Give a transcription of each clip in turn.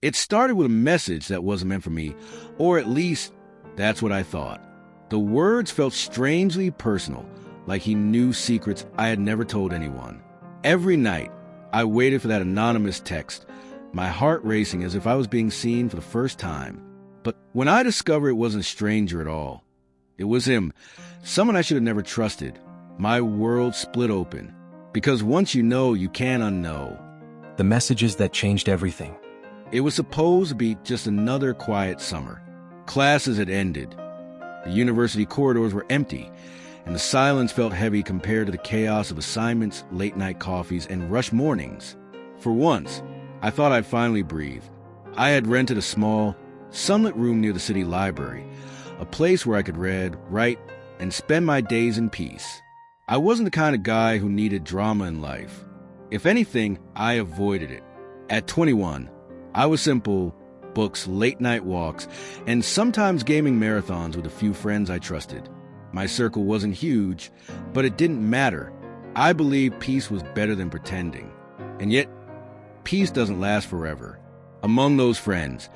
It started with a message that wasn't meant for me, or at least that's what I thought. The words felt strangely personal, like he knew secrets I had never told anyone. Every night, I waited for that anonymous text, my heart racing as if I was being seen for the first time. But when I discovered it wasn't a stranger at all, it was him, someone I should have never trusted. My world split open. Because once you know, you can't unknow. The messages that changed everything. It was supposed to be just another quiet summer. Classes had ended. The university corridors were empty, and the silence felt heavy compared to the chaos of assignments, late-night coffees, and rush mornings. For once, I thought I'd finally breathe. I had rented a small, sunlit room near the city library, a place where I could read, write, and spend my days in peace. I wasn't the kind of guy who needed drama in life. If anything, I avoided it. At 21, I was simple: books, late-night walks, and sometimes gaming marathons with a few friends I trusted. My circle wasn't huge, but it didn't matter. I believed peace was better than pretending. And yet, peace doesn't last forever. Among those friends,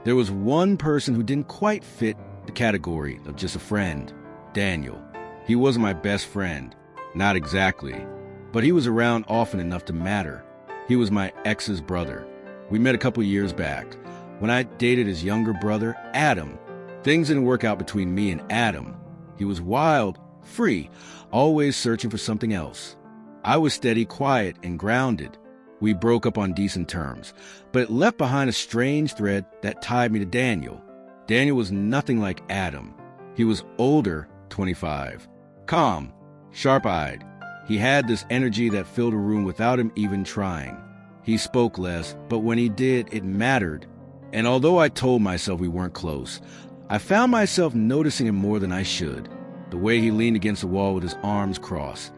there was one person who didn't quite fit the category of just a friend: Daniel. He wasn't my best friend, not exactly, but he was around often enough to matter. He was my ex's brother. We met a couple years back, when I dated his younger brother, Adam. Things didn't work out between me and Adam. He was wild, free, always searching for something else. I was steady, quiet, and grounded. We broke up on decent terms, but it left behind a strange thread that tied me to Daniel. Daniel was nothing like Adam. He was older, 25, calm, sharp-eyed. He had this energy that filled a room without him even trying. He spoke less, but when he did, it mattered. And although I told myself we weren't close, I found myself noticing him more than I should. The way he leaned against the wall with his arms crossed,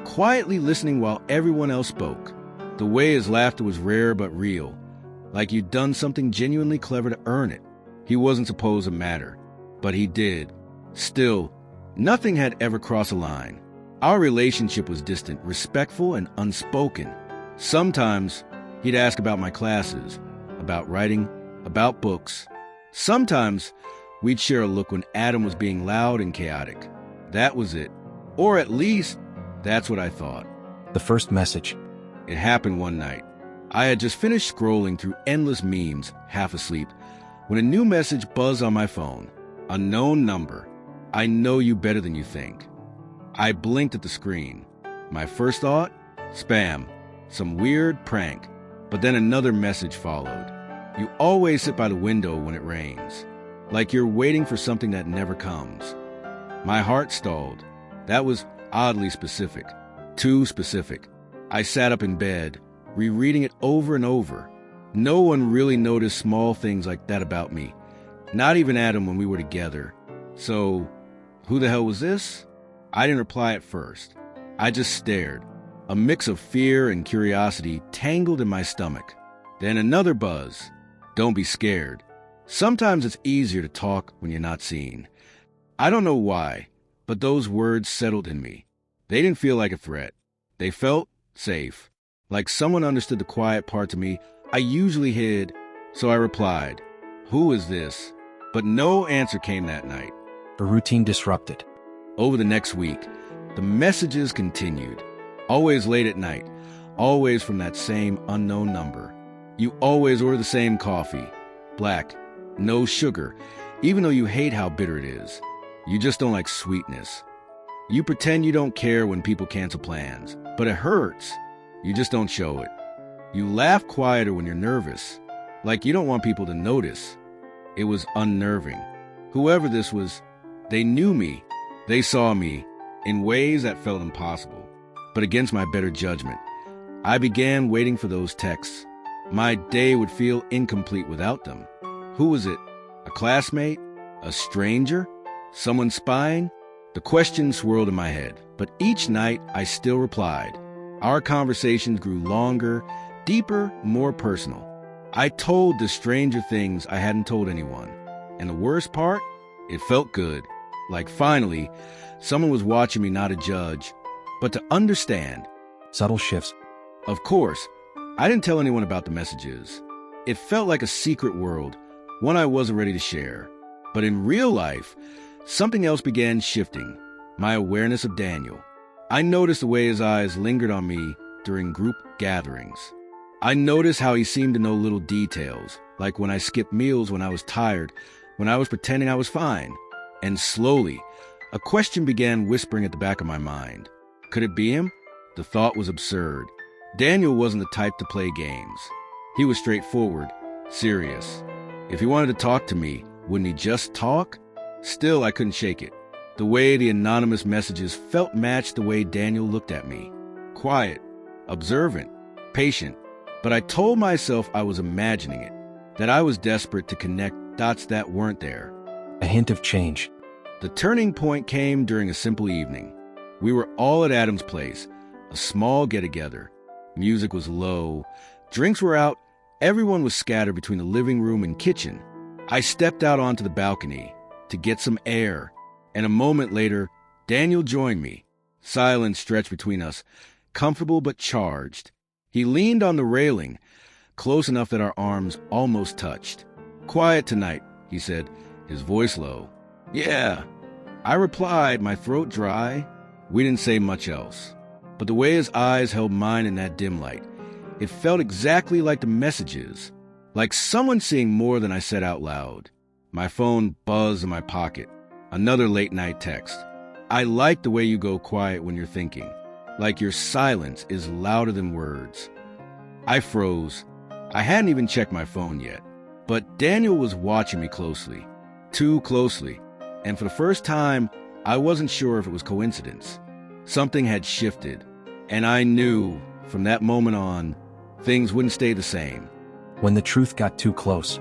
quietly listening while everyone else spoke. The way his laughter was rare but real, like you'd done something genuinely clever to earn it. He wasn't supposed to matter, but he did. Still, nothing had ever crossed a line. Our relationship was distant, respectful, and unspoken. Sometimes he'd ask about my classes, about writing, about books. Sometimes we'd share a look when Adam was being loud and chaotic. That was it. Or at least, that's what I thought. The first message. It happened one night. I had just finished scrolling through endless memes, half asleep, when a new message buzzed on my phone. Unknown number. I know you better than you think. I blinked at the screen. My first thought? Spam. Some weird prank. But then another message followed. You always sit by the window when it rains, like you're waiting for something that never comes. My heart stalled. That was oddly specific. Too specific. I sat up in bed, rereading it over and over. No one really noticed small things like that about me. Not even Adam when we were together. So, who the hell was this? I didn't reply at first. I just stared. A mix of fear and curiosity tangled in my stomach. Then another buzz. Don't be scared. Sometimes it's easier to talk when you're not seen. I don't know why, but those words settled in me. They didn't feel like a threat. They felt safe. Like someone understood the quiet parts of me I usually hid. So I replied, "Who is this?" But no answer came that night. The routine disrupted. Over the next week, the messages continued. Always late at night, always from that same unknown number. You always order the same coffee, black, no sugar, even though you hate how bitter it is. You just don't like sweetness. You pretend you don't care when people cancel plans, but it hurts. You just don't show it. You laugh quieter when you're nervous, like you don't want people to notice. It was unnerving. Whoever this was, they knew me. They saw me in ways that felt impossible. But against my better judgment, I began waiting for those texts. My day would feel incomplete without them. Who was it? A classmate? A stranger? Someone spying? The questions swirled in my head, but each night I still replied. Our conversations grew longer, deeper, more personal. I told the stranger things I hadn't told anyone. And the worst part? It felt good. Like finally, someone was watching me not to judge, but to understand. Subtle shifts. Of course, I didn't tell anyone about the messages. It felt like a secret world, one I wasn't ready to share. But in real life, something else began shifting, my awareness of Daniel. I noticed the way his eyes lingered on me during group gatherings. I noticed how he seemed to know little details, like when I skipped meals when I was tired, when I was pretending I was fine. And slowly, a question began whispering at the back of my mind. Could it be him? The thought was absurd. Daniel wasn't the type to play games. He was straightforward, serious. If he wanted to talk to me, wouldn't he just talk? Still, I couldn't shake it. The way the anonymous messages felt matched the way Daniel looked at me. Quiet, observant, patient. But I told myself I was imagining it, that I was desperate to connect dots that weren't there. A hint of change. The turning point came during a simple evening. We were all at Adam's place, a small get-together. Music was low, drinks were out, everyone was scattered between the living room and kitchen. I stepped out onto the balcony to get some air, and a moment later, Daniel joined me. Silence stretched between us, comfortable but charged. He leaned on the railing, close enough that our arms almost touched. "Quiet tonight," he said, his voice low. "Yeah," I replied, my throat dry. We didn't say much else. But the way his eyes held mine in that dim light, it felt exactly like the messages, like someone seeing more than I said out loud. My phone buzzed in my pocket. Another late-night text. "I like the way you go quiet when you're thinking. Like your silence is louder than words." I froze. I hadn't even checked my phone yet. But Daniel was watching me closely. Too closely. And for the first time, I wasn't sure if it was coincidence. Something had shifted. And I knew, from that moment on, things wouldn't stay the same. When the truth got too close.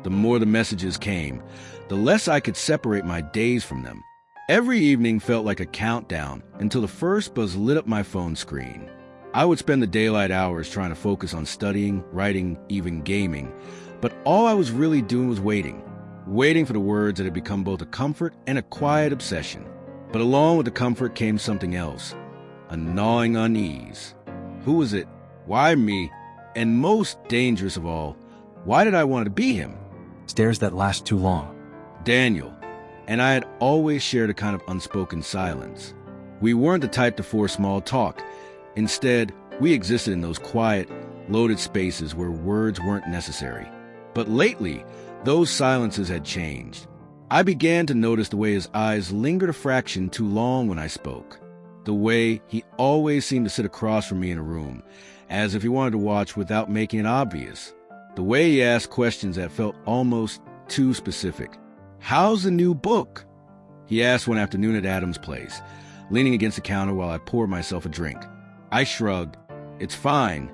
The more the messages came, the less I could separate my days from them. Every evening felt like a countdown until the first buzz lit up my phone screen. I would spend the daylight hours trying to focus on studying, writing, even gaming, but all I was really doing was waiting for the words that had become both a comfort and a quiet obsession. But along with the comfort came something else, a gnawing unease. Who was it? Why me? And most dangerous of all, why did I want to be him? Stares that last too long. Daniel. And I had always shared a kind of unspoken silence. We weren't the type to force small talk. Instead, we existed in those quiet, loaded spaces where words weren't necessary. But lately, those silences had changed. I began to notice the way his eyes lingered a fraction too long when I spoke. The way he always seemed to sit across from me in a room, as if he wanted to watch without making it obvious. The way he asked questions that felt almost too specific. "How's the new book?" he asked one afternoon at Adam's place, leaning against the counter while I poured myself a drink. I shrugged. "It's fine."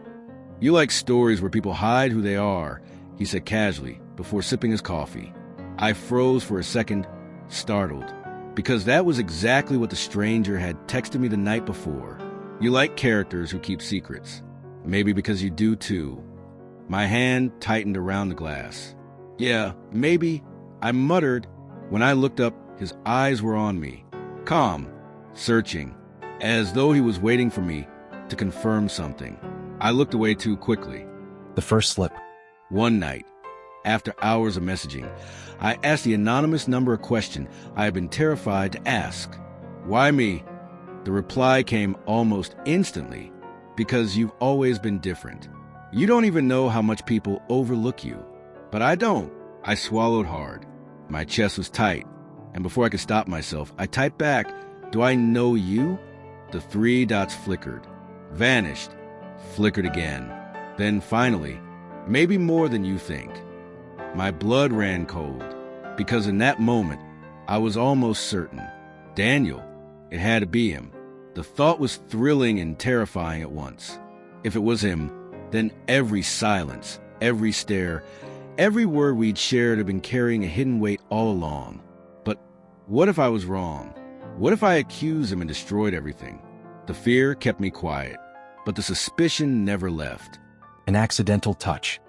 "You like stories where people hide who they are," he said casually, before sipping his coffee. I froze for a second, startled, because that was exactly what the stranger had texted me the night before. "You like characters who keep secrets. Maybe because you do too." My hand tightened around the glass. "Yeah, maybe," I muttered. When I looked up, his eyes were on me, calm, searching, as though he was waiting for me to confirm something. I looked away too quickly. The first slip. One night, after hours of messaging, I asked the anonymous number a question I had been terrified to ask. "Why me?" The reply came almost instantly. "Because you've always been different. You don't even know how much people overlook you." But I don't. I swallowed hard. My chest was tight, and before I could stop myself, I typed back, "Do I know you?" The 3 dots flickered, vanished, flickered again. Then finally, "Maybe more than you think." My blood ran cold, because in that moment, I was almost certain. Daniel. It had to be him. The thought was thrilling and terrifying at once. If it was him, then every silence, every stare, every word we'd shared had been carrying a hidden weight all along. But what if I was wrong? What if I accused him and destroyed everything? The fear kept me quiet, but the suspicion never left. An accidental touch.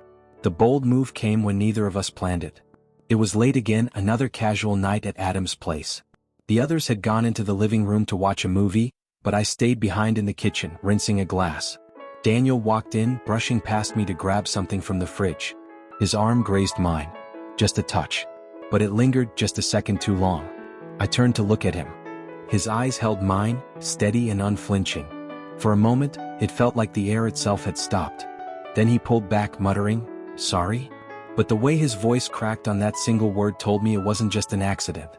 The bold move came when neither of us planned it. It was late again, another casual night at Adam's place. The others had gone into the living room to watch a movie, but I stayed behind in the kitchen, rinsing a glass. Daniel walked in, brushing past me to grab something from the fridge. His arm grazed mine. Just a touch. But it lingered just a second too long. I turned to look at him. His eyes held mine, steady and unflinching. For a moment, it felt like the air itself had stopped. Then he pulled back, muttering, "Sorry?" But the way his voice cracked on that single word told me it wasn't just an accident.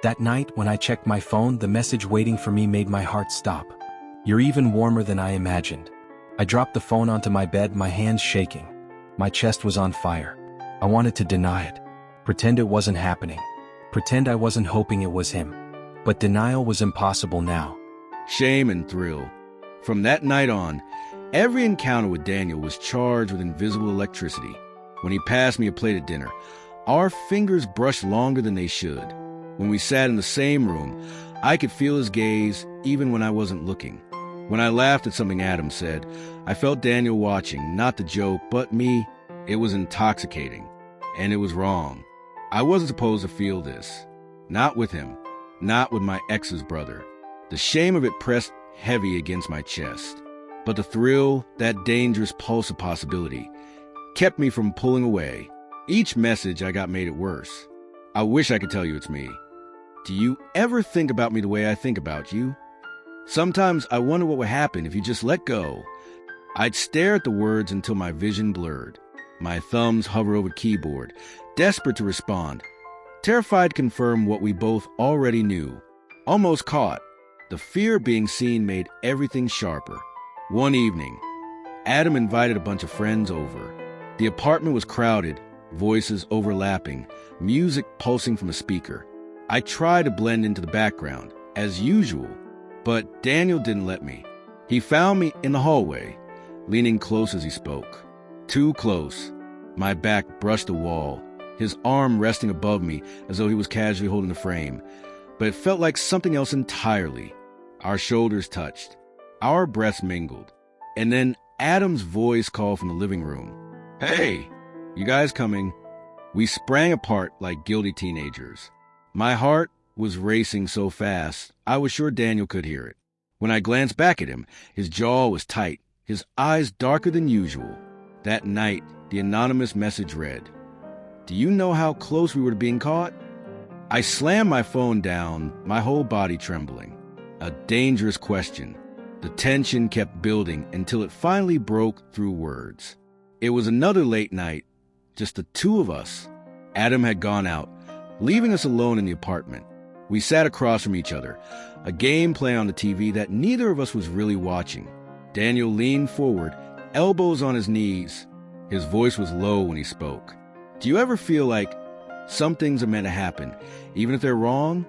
That night, when I checked my phone, the message waiting for me made my heart stop. "You're even warmer than I imagined." I dropped the phone onto my bed, my hands shaking. My chest was on fire. I wanted to deny it. Pretend it wasn't happening. Pretend I wasn't hoping it was him. But denial was impossible now. Shame and thrill. From that night on, every encounter with Daniel was charged with invisible electricity. When he passed me a plate at dinner, our fingers brushed longer than they should. When we sat in the same room, I could feel his gaze even when I wasn't looking. When I laughed at something Adam said, I felt Daniel watching, not the joke, but me. It was intoxicating. And it was wrong. I wasn't supposed to feel this. Not with him. Not with my ex's brother. The shame of it pressed heavy against my chest. But the thrill, that dangerous pulse of possibility, kept me from pulling away. Each message I got made it worse. I wish I could tell you it's me. Do you ever think about me the way I think about you? Sometimes I wonder what would happen if you just let go. I'd stare at the words until my vision blurred. My thumbs hover over the keyboard, desperate to respond. Terrified to confirm what we both already knew. Almost caught. The fear of being seen made everything sharper. One evening, Adam invited a bunch of friends over. The apartment was crowded, voices overlapping, music pulsing from a speaker. I tried to blend into the background, as usual, but Daniel didn't let me. He found me in the hallway, leaning close as he spoke. Too close. My back brushed the wall, his arm resting above me as though he was casually holding the frame. But it felt like something else entirely. Our shoulders touched. Our breaths mingled. And then Adam's voice called from the living room. "Hey, you guys coming?" We sprang apart like guilty teenagers. My heart was racing so fast, I was sure Daniel could hear it. When I glanced back at him, his jaw was tight, his eyes darker than usual. That night, the anonymous message read, "Do you know how close we were to being caught?" I slammed my phone down, my whole body trembling. A dangerous question. The tension kept building until it finally broke through words. It was another late night, just the two of us. Adam had gone out, leaving us alone in the apartment. We sat across from each other, a game playing on the TV that neither of us was really watching. Daniel leaned forward, elbows on his knees. His voice was low when he spoke. "Do you ever feel like some things are meant to happen, even if they're wrong?"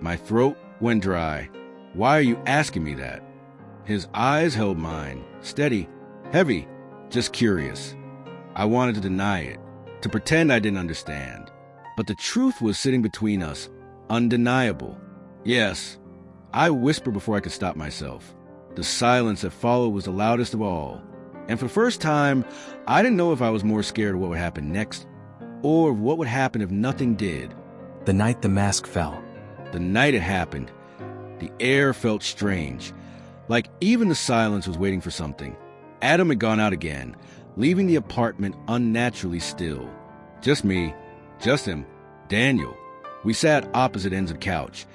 My throat went dry. "Why are you asking me that?" His eyes held mine, steady, heavy, just curious. I wanted to deny it, to pretend I didn't understand. But the truth was sitting between us, undeniable. "Yes." I whispered before I could stop myself. The silence that followed was the loudest of all. And for the first time, I didn't know if I was more scared of what would happen next, or of what would happen if nothing did. The night the mask fell. The night it happened, the air felt strange, like even the silence was waiting for something. Adam had gone out again, leaving the apartment unnaturally still. Just me, just him, Daniel. We sat opposite ends of the couch,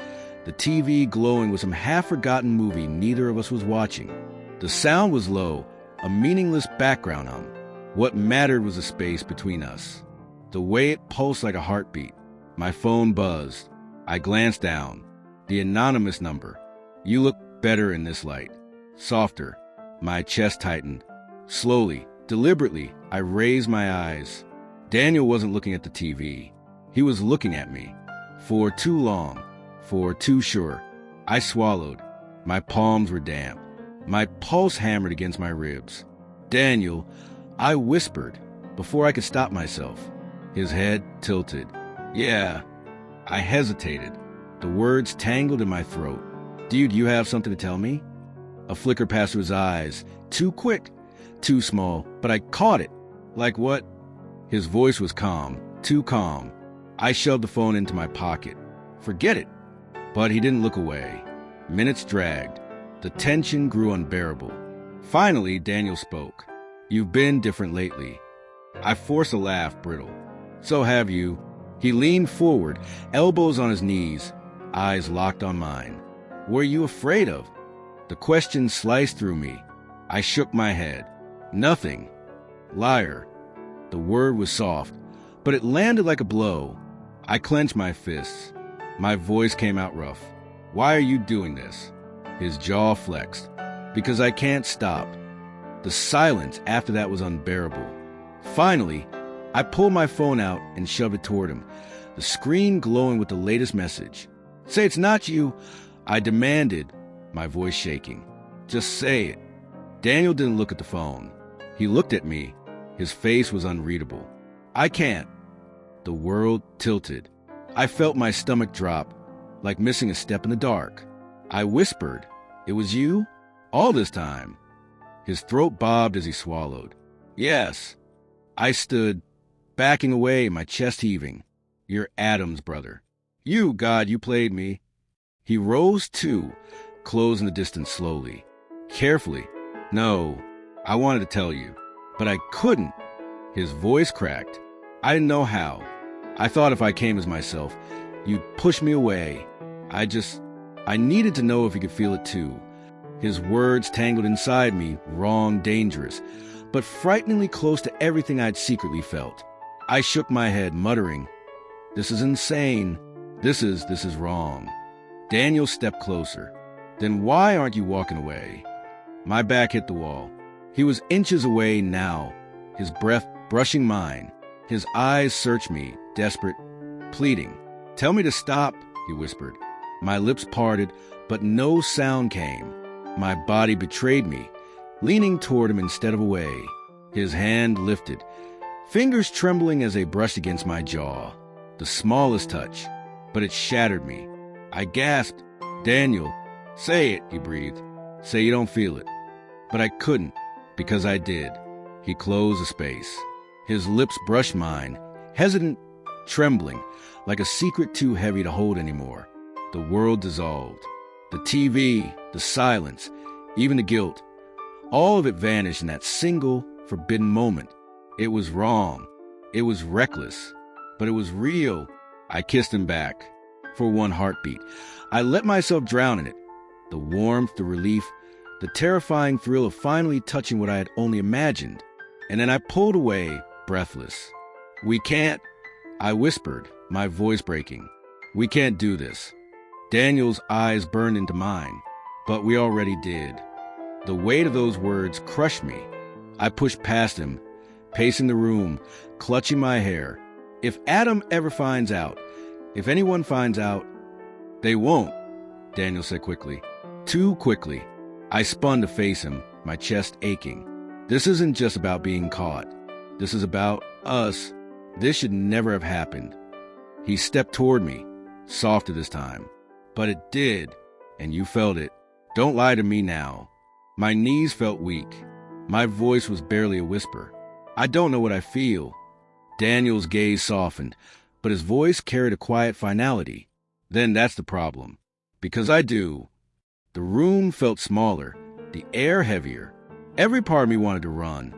the TV glowing with some half-forgotten movie neither of us was watching. The sound was low, a meaningless background hum. What mattered was the space between us, the way it pulsed like a heartbeat. My phone buzzed. I glanced down. The anonymous number. "You look better in this light." Softer. My chest tightened. Slowly, deliberately, I raised my eyes. Daniel wasn't looking at the TV. He was looking at me. For too long. For too sure. I swallowed. My palms were damp. My pulse hammered against my ribs. "Daniel," I whispered before I could stop myself. His head tilted. "Yeah." I hesitated. The words tangled in my throat. "Dude, you have something to tell me?" A flicker passed through his eyes. Too quick. Too small. But I caught it. "Like what?" His voice was calm. Too calm. I shoved the phone into my pocket. "Forget it." But he didn't look away. Minutes dragged. The tension grew unbearable. Finally, Daniel spoke. "You've been different lately." I forced a laugh, brittle. So have you. He leaned forward, elbows on his knees, eyes locked on mine. What are you afraid of? The question sliced through me. I shook my head. Nothing. Liar. The word was soft, but it landed like a blow. I clenched my fists. My voice came out rough. Why are you doing this? His jaw flexed. Because I can't stop. The silence after that was unbearable. Finally, I pulled my phone out and shoved it toward him, the screen glowing with the latest message. Say it's not you, I demanded, my voice shaking. Just say it. Daniel didn't look at the phone. He looked at me. His face was unreadable. I can't. The world tilted. I felt my stomach drop, like missing a step in the dark. I whispered, It was you? All this time? His throat bobbed as he swallowed. Yes. I stood, backing away, my chest heaving. You're Adam's brother. You, God, you played me. He rose too, closing the distance slowly. Carefully. No, I wanted to tell you, but I couldn't. His voice cracked. I didn't know how. I thought if I came as myself, you'd push me away. I needed to know if you could feel it too. His words tangled inside me, wrong, dangerous, but frighteningly close to everything I'd secretly felt. I shook my head, muttering, This is insane. This is wrong. Daniel stepped closer. Then why aren't you walking away? My back hit the wall. He was inches away now, his breath brushing mine. His eyes searched me, desperate, pleading. Tell me to stop, he whispered. My lips parted, but no sound came. My body betrayed me, leaning toward him instead of away. His hand lifted, fingers trembling as they brushed against my jaw. The smallest touch, but it shattered me. I gasped, Daniel, say it, he breathed. Say you don't feel it. But I couldn't, because I did. He closed the space. His lips brushed mine, hesitant, trembling, like a secret too heavy to hold anymore. The world dissolved. The TV, the silence, even the guilt. All of it vanished in that single, forbidden moment. It was wrong. It was reckless. But it was real. I kissed him back. For one heartbeat. I let myself drown in it. The warmth, the relief, the terrifying thrill of finally touching what I had only imagined. And then I pulled away, breathless. We can't, I whispered, my voice breaking. We can't do this. Daniel's eyes burned into mine, but we already did. The weight of those words crushed me. I pushed past him, pacing the room, clutching my hair. If Adam ever finds out, if anyone finds out, they won't, Daniel said quickly. Too quickly. I spun to face him, my chest aching. This isn't just about being caught. This is about us. This should never have happened. He stepped toward me, softer this time. But it did, and you felt it. Don't lie to me now. My knees felt weak. My voice was barely a whisper. I don't know what I feel. Daniel's gaze softened, but his voice carried a quiet finality. Then that's the problem. Because I do. The room felt smaller, the air heavier. Every part of me wanted to run,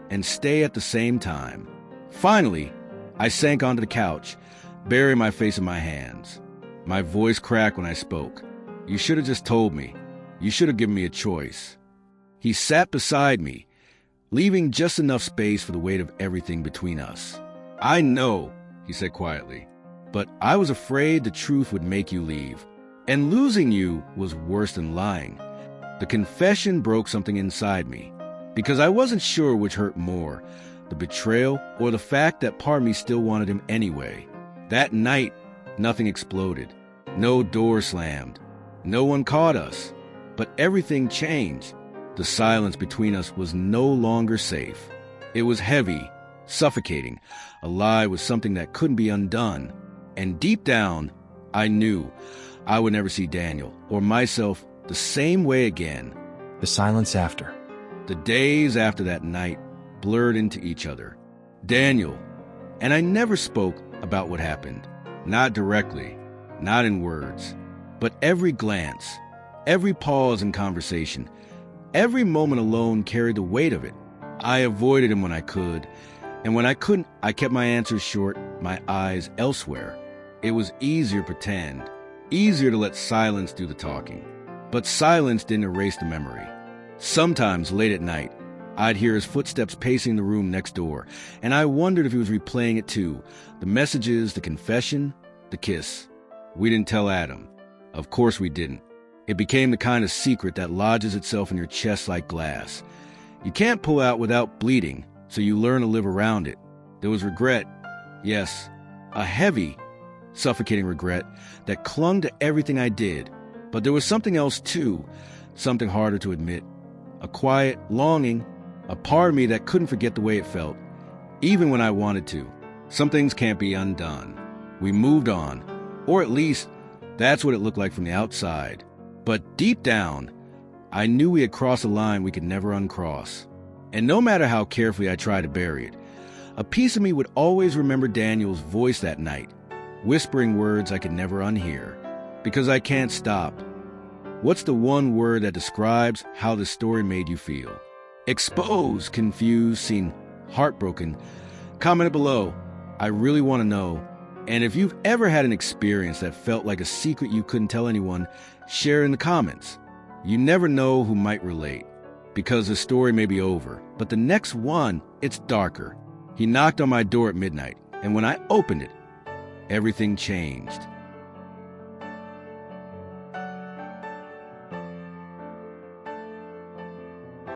and stay at the same time. Finally, I sank onto the couch, burying my face in my hands. My voice cracked when I spoke. You should have just told me. You should have given me a choice. He sat beside me, leaving just enough space for the weight of everything between us. I know, he said quietly, but I was afraid the truth would make you leave. And losing you was worse than lying. The confession broke something inside me, because I wasn't sure which hurt more, the betrayal or the fact that part of me still wanted him anyway. That night, nothing exploded. No door slammed. No one caught us. But everything changed. The silence between us was no longer safe. It was heavy, suffocating, alive with something that couldn't be undone. And deep down, I knew I would never see Daniel or myself the same way again. The silence after. The days after that night blurred into each other. Daniel, and I never spoke about what happened. Not directly, not in words, but every glance, every pause in conversation, every moment alone carried the weight of it. I avoided him when I could, And when I couldn't, I kept my answers short, my eyes elsewhere. It was easier to pretend, easier to let silence do the talking. But silence didn't erase the memory. Sometimes, late at night, I'd hear his footsteps pacing the room next door, and I wondered if he was replaying it too. The messages, the confession, the kiss. We didn't tell Adam. Of course we didn't. It became the kind of secret that lodges itself in your chest like glass. You can't pull out without bleeding, so you learn to live around it. There was regret. Yes, a heavy, suffocating regret that clung to everything I did. But there was something else too, something harder to admit. A quiet longing, a part of me that couldn't forget the way it felt, even when I wanted to. Some things can't be undone. We moved on, or at least that's what it looked like from the outside. But deep down, I knew we had crossed a line we could never uncross. And no matter how carefully I tried to bury it, a piece of me would always remember Daniel's voice that night, whispering words I could never unhear. Because I can't stop. What's the one word that describes how the story made you feel? Exposed, confused, seen, heartbroken. Comment it below. I really want to know. And if you've ever had an experience that felt like a secret you couldn't tell anyone, share in the comments. You never know who might relate, because the story may be over, but the next one, it's darker. He knocked on my door at midnight, and when I opened it, everything changed.